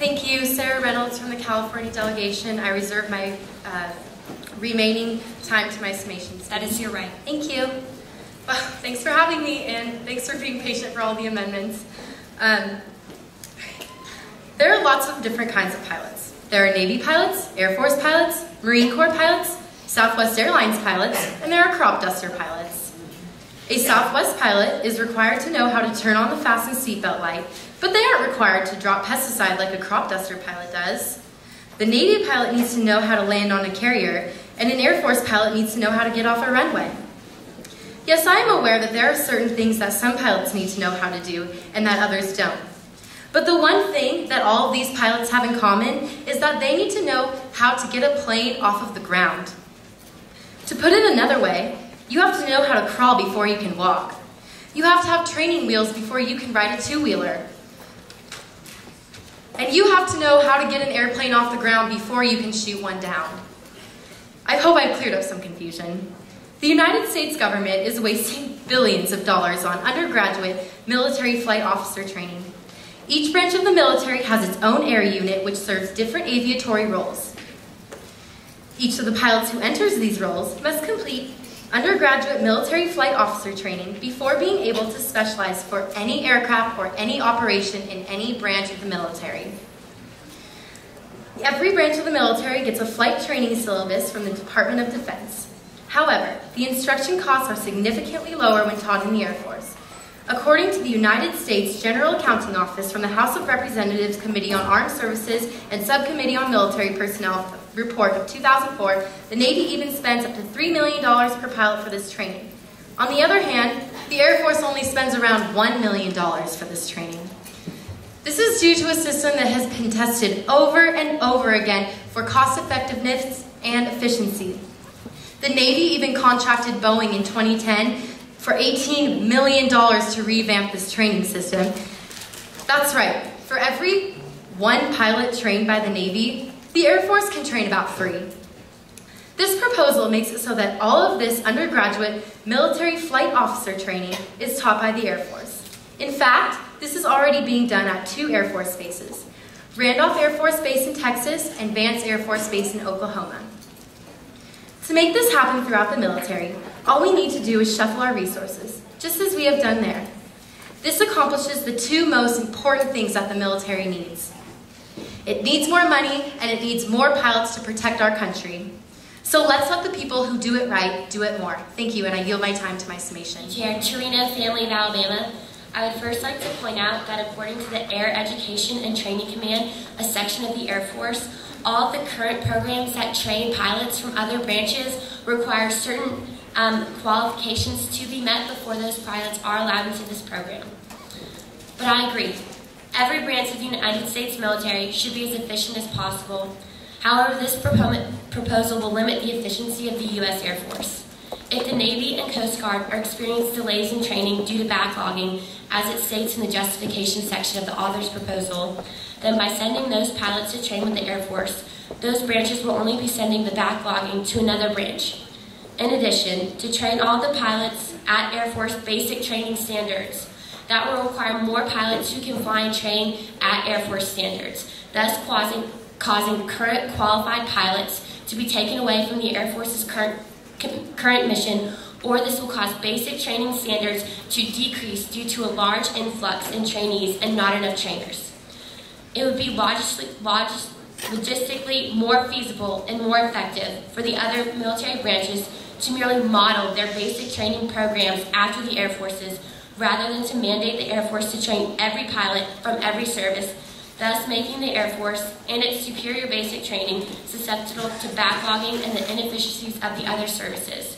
Thank you, Sarah Reynolds from the California delegation. I reserve my remaining time to my summation. That is your right. Thank you. Well, thanks for having me, and thanks for being patient for all the amendments. There are lots of different kinds of pilots. There are Navy pilots, Air Force pilots, Marine Corps pilots, Southwest Airlines pilots, and there are crop duster pilots. A Southwest pilot is required to know how to turn on the fasten seatbelt light, but they aren't required to drop pesticide like a crop duster pilot does. The Navy pilot needs to know how to land on a carrier, and an Air Force pilot needs to know how to get off a runway. Yes, I am aware that there are certain things that some pilots need to know how to do and that others don't. But the one thing that all of these pilots have in common is that they need to know how to get a plane off of the ground. To put it another way, you have to know how to crawl before you can walk. You have to have training wheels before you can ride a two-wheeler. And you have to know how to get an airplane off the ground before you can shoot one down. I hope I've cleared up some confusion. The United States government is wasting billions of dollars on undergraduate military flight officer training. Each branch of the military has its own air unit which serves different aviatory roles. Each of the pilots who enters these roles must complete undergraduate military flight officer training before being able to specialize for any aircraft or any operation in any branch of the military. Every branch of the military gets a flight training syllabus from the Department of Defense. However, the instruction costs are significantly lower when taught in the Air Force. According to the United States General Accounting Office from the House of Representatives Committee on Armed Services and Subcommittee on Military Personnel report of 2004, the Navy even spends up to $3 million per pilot for this training. On the other hand, the Air Force only spends around $1 million for this training. This is due to a system that has been tested over and over again for cost effectiveness and efficiency. The Navy even contracted Boeing in 2010 for $18 million to revamp this training system. That's right, for every one pilot trained by the Navy, the Air Force can train about 3. This proposal makes it so that all of this undergraduate military flight officer training is taught by the Air Force. In fact, this is already being done at 2 Air Force bases, Randolph Air Force Base in Texas and Vance Air Force Base in Oklahoma. To make this happen throughout the military, all we need to do is shuffle our resources, just as we have done there. This accomplishes the 2 most important things that the military needs. It needs more money, and it needs more pilots to protect our country. So let's let the people who do it right do it more. Thank you, and I yield my time to my summation. Chair Torino, Family of Alabama. I would first like to point out that according to the Air Education and Training Command, a section of the Air Force, all of the current programs that train pilots from other branches require certain qualifications to be met before those pilots are allowed into this program. But I agree. Every branch of the United States military should be as efficient as possible. However, this proposal will limit the efficiency of the U.S. Air Force. If the Navy and Coast Guard are experiencing delays in training due to backlogging, as it states in the justification section of the author's proposal, then by sending those pilots to train with the Air Force, those branches will only be sending the backlogging to another branch. In addition, to train all the pilots at Air Force basic training standards, that will require more pilots who can fly and train at Air Force standards, thus causing current qualified pilots to be taken away from the Air Force's current mission, or this will cause basic training standards to decrease due to a large influx in trainees and not enough trainers. It would be logistically more feasible and more effective for the other military branches to merely model their basic training programs after the Air Force's, rather than to mandate the Air Force to train every pilot from every service, thus making the Air Force and its superior basic training susceptible to backlogging and the inefficiencies of the other services.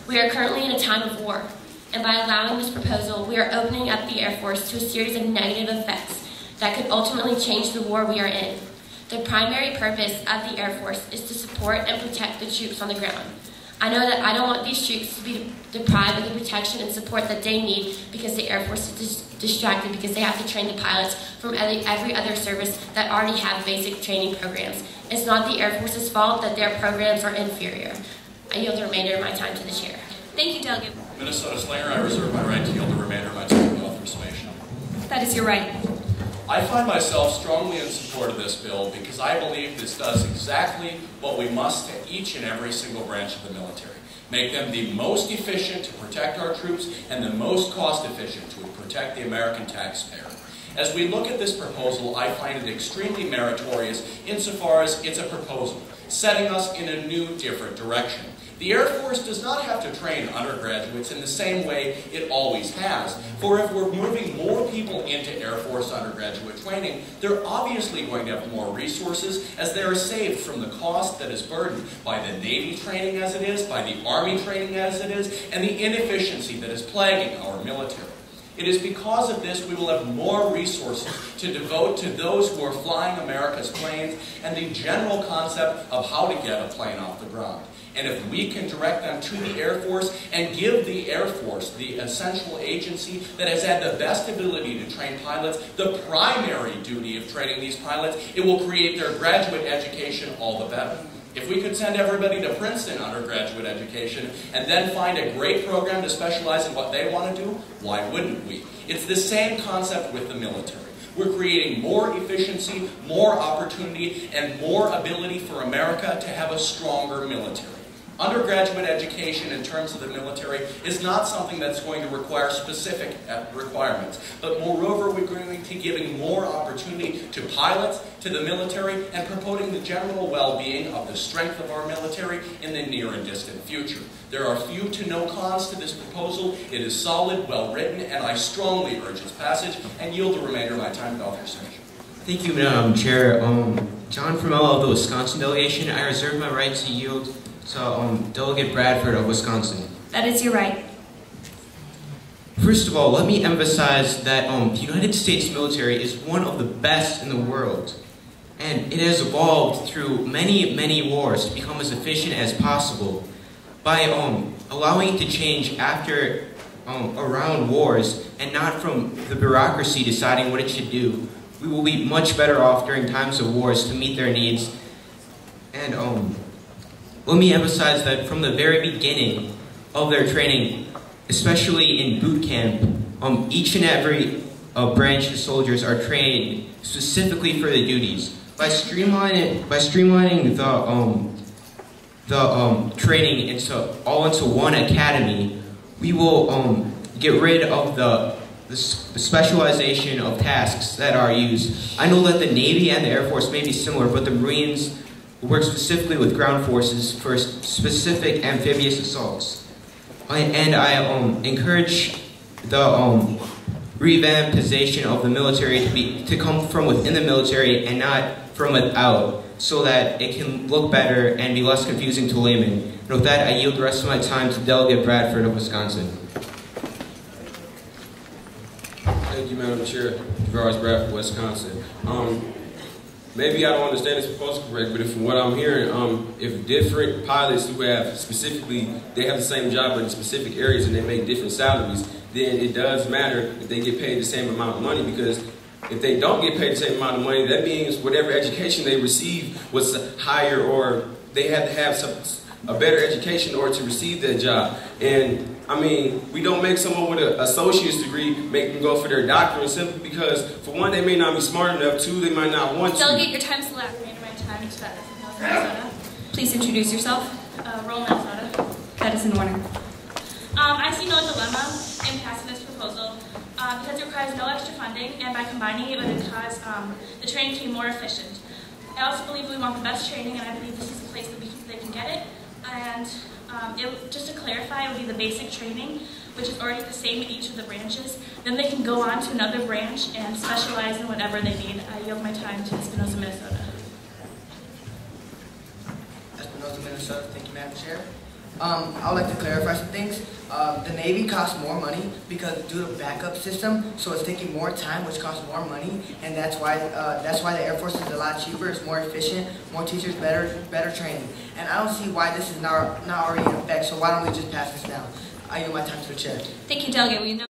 We are currently in a time of war, and by allowing this proposal, we are opening up the Air Force to a series of negative effects that could ultimately change the war we are in. The primary purpose of the Air Force is to support and protect the troops on the ground. I know that I don't want these troops to be deprived of the protection and support that they need because the Air Force is distracted because they have to train the pilots from every other service that already have basic training programs. It's not the Air Force's fault that their programs are inferior. I yield the remainder of my time to the chair. Thank you, Delegate. Minnesota Slinger, I reserve my right to yield the remainder of my time to the author's summation. That is your right. I find myself strongly in support of this bill because I believe this does exactly what we must to each and every single branch of the military. Make them the most efficient to protect our troops and the most cost efficient to protect the American taxpayer. As we look at this proposal, I find it extremely meritorious insofar as it's a proposal, setting us in a new, different direction. The Air Force does not have to train undergraduates in the same way it always has, for if we're moving more people into Air Force undergraduate training, they're obviously going to have more resources as they are saved from the cost that is burdened by the Navy training as it is, by the Army training as it is, and the inefficiency that is plaguing our military. It is because of this we will have more resources to devote to those who are flying America's planes and the general concept of how to get a plane off the ground. And if we can direct them to the Air Force and give the Air Force, the essential agency that has had the best ability to train pilots, the primary duty of training these pilots, it will create their graduate education all the better. If we could send everybody to Princeton undergraduate education and then find a great program to specialize in what they want to do, why wouldn't we? It's the same concept with the military. We're creating more efficiency, more opportunity, and more ability for America to have a stronger military. Undergraduate education in terms of the military is not something that's going to require specific requirements, but moreover we're going to be giving more opportunity to pilots, to the military, and promoting the general well-being of the strength of our military in the near and distant future. There are few to no cons to this proposal. It is solid, well-written, and I strongly urge its passage and yield the remainder of my time to Dr. Singh. Thank you, Madam Chair. John Fromella of the Wisconsin delegation. I reserve my right to yield to Delegate Bradford of Wisconsin. That is your right. First of all, let me emphasize that the United States military is one of the best in the world. And it has evolved through many, many wars to become as efficient as possible. By allowing it to change after, around wars, and not from the bureaucracy deciding what it should do, we will be much better off during times of wars to meet their needs. And let me emphasize that from the very beginning of their training, especially in boot camp, each and every branch of soldiers are trained specifically for the duties. By streamlining the training into one academy, we will get rid of the specialization of tasks that are used. I know that the Navy and the Air Force may be similar, but the Marines work specifically with ground forces for specific amphibious assaults. And I encourage the revampization of the military to come from within the military and not from without, so that it can look better and be less confusing to laymen. And with that, I yield the rest of my time to Delegate Bradford of Wisconsin. Thank you, Madam Chair. Gerard Bradford, Wisconsin. Maybe I don't understand this proposal correct, but from what I'm hearing, if different pilots who have specifically, they have the same job but in specific areas and they make different salaries, then it does matter if they get paid the same amount of money, because if they don't get paid the same amount of money, that means whatever education they receive was higher, or they had to have a better education in order to receive that job. And I mean, we don't make someone with an associate's degree make them go for their doctorate simply because, for one, they may not be smart enough, two, they might not want to. Delegate, your time's elapsed. Remainder of my time to that is North Minnesota. Please introduce yourself. Roland Minnesota. That is in order. I see no dilemma in passing this proposal because it requires no extra funding, and by combining it would cause the training to be more efficient. I also believe we want the best training, and I believe this is a place that they can get it. And just to clarify, it would be the basic training, which is already the same in each of the branches. Then they can go on to another branch and specialize in whatever they need. I yield my time to Espinosa, Minnesota. Espinosa, Minnesota. Thank you, Madam Chair. I would like to clarify some things. The Navy costs more money because due to backup system, so it's taking more time, which costs more money, and that's why the Air Force is a lot cheaper. It's more efficient, more teachers, better training. And I don't see why this is not already in effect. So why don't we just pass this now? I yield my time to the chair. Thank you, Delegate.